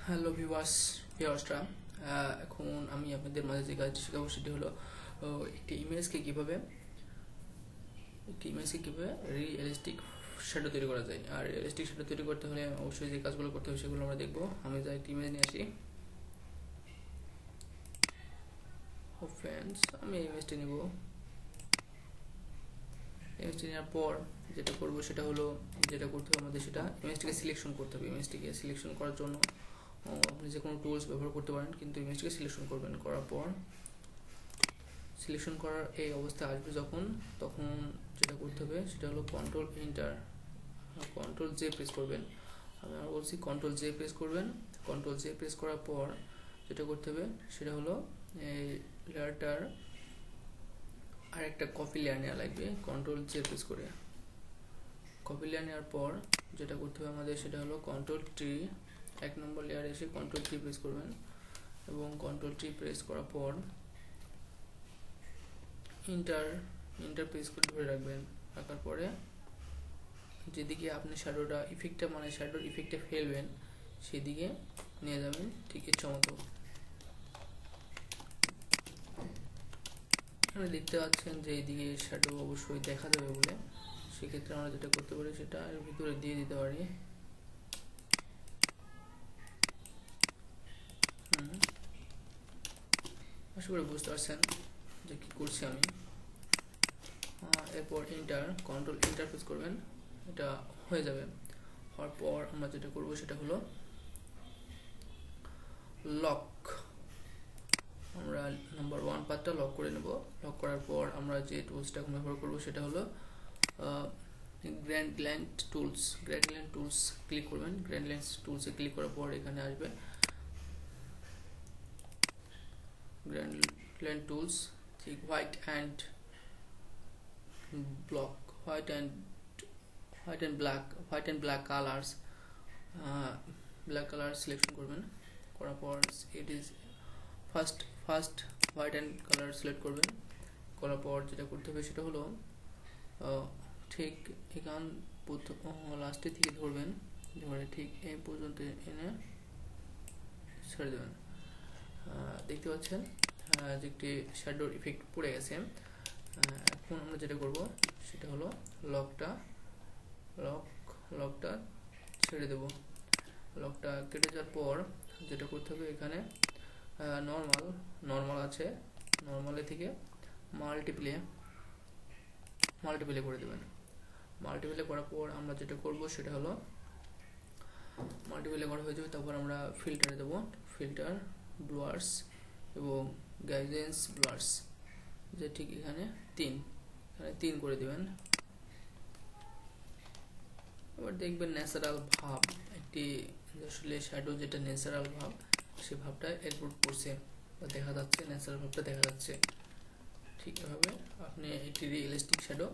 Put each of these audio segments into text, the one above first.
Hello ভিউয়ার্সরা, এখন আমি আপনাদের মাঝে যে কাজটি শেখাবো সেটি হলো একটি ইমেজকে কিভাবে রিয়েলিস্টিক শ্যাডো তৈরি করা যায়। আর রিয়েলিস্টিক শ্যাডো তৈরি করতে হলে অবশ্যই যে কাজগুলো করতে হবে সেগুলো আমরা দেখবো। আমি যা একটি ইমেজ নিয়ে আসি। ফ্রেন্ডস, আমি ইমেজটি নেব। ইমেজটি নেওয়ার পর যেটা করবো সেটা হলো, যেটা করতে হবে আমাদের সেটা ইমেজটিকে সিলেকশন করতে হবে। ইমেজটিকে সিলেকশন করার জন্য আপনি যে কোনো টুলস ব্যবহার করতে পারেন, কিন্তু ইমেজটিকে সিলেকশন করবেন। করার পর সিলেকশন করার এই অবস্থা আসবে যখন, তখন যেটা করতে হবে সেটা হলো কন্ট্রোল জে প্রেস করবেন। আমি বলছি কন্ট্রোল জে প্রেস করবেন। কন্ট্রোল জে প্রেস করার পর যেটা করতে হবে সেটা হলো এই লেয়ারটার আর একটা কপি লেয়ার নেওয়া লাগবে। কন্ট্রোল জে প্রেস করে কপি লেয়ার নেওয়ার পর যেটা করতে হবে আমাদের সেটা হলো কন্ট্রোল টি, 1 নম্বর লেয়ারে এসে কন্ট্রোল টি প্রেস করবেন এবং কন্ট্রোল টি প্রেস করার পর ইন্টার প্রেস করে ধরে রাখবেন। রাখার পরে যেদিকে আপনি শ্যাডোর ইফেক্টটা ফেলবেন সেদিকে নিয়ে যাবেন, ঠিক ইচ্ছা মতো। এখানে দেখতে পাচ্ছেন যে এইদিকে শ্যাডো অবশ্যই দেখা যাবে বলে, সেক্ষেত্রে আমরা যেটা করতে পারি সেটা এর ভিতরে দিয়ে দিতে পারি। আশা করি বুঝতে পারছেন যে কি করছি আমি। এরপর কন্ট্রোল ইন্টার প্রেস করবেন, এটা হয়ে যাবে। হওয়ার পর আমরা যেটা করব সেটা হলো লক। আমরা নাম্বার 1 পার্টটা লক করে নেব। লক করার পর আমরা যে টুলসটা এখন ব্যবহার করব সেটা হলো গ্র্যান্ডল্যান্ড টুলস ক্লিক করবেন। গ্র্যান্ডল্যান্ড টুলসে ক্লিক করার পর এখানে আসবে গ্র্যান্ডল্যান্ড টুলস, ঠিক white and black colours selection করবেন। করার পর it is first white and colour select করবেন। করার পর যেটা করতে হবে সেটা হলো ঠিক এখান লাস্টের থেকে ধরবেন, ধরে ঠিক এই পর্যন্ত এনে ছেড়ে দেবেন। দেখতে পাচ্ছেন যে একটি শ্যাডোর ইফেক্ট পড়ে গেছে। এখন আমরা যেটা করব সেটা হলো লকটা ছেড়ে দেব। লকটা কেটে যাওয়ার পর যেটা করতে হবে এখানে নর্মাল আছে, নর্মালে থেকে মাল্টিপ্লে করে দেবেন। মাল্টিপ্লে করার পর আমরা যেটা করব সেটা হলো মাল্টিপ্লে করা হয়ে যাবে। তারপর আমরা ফিল্টারে দেব, ফিল্টার ব্লার্স এবং গাইডেন্স ব্লার্স, যে ঠিক এখানে 3 করে দেবেন। এবার দেখবেন ন্যাচারাল ভাব, একটি আসলে শ্যাডো যেটা ন্যাচারাল ভাব, সে ভাবটা এরপর করছে বা দেখা যাচ্ছে, ন্যাচারাল ভাবটা দেখা যাচ্ছে। ঠিক এভাবে আপনি একটি রিয়েলিস্টিক শ্যাডো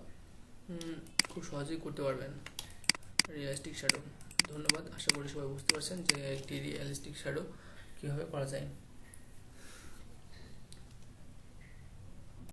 খুব সহজেই করতে পারবেন। ধন্যবাদ। আশা করি সবাই বুঝতে পারছেন যে একটি রিয়েলিস্টিক শ্যাডো কীভাবে করা যায়।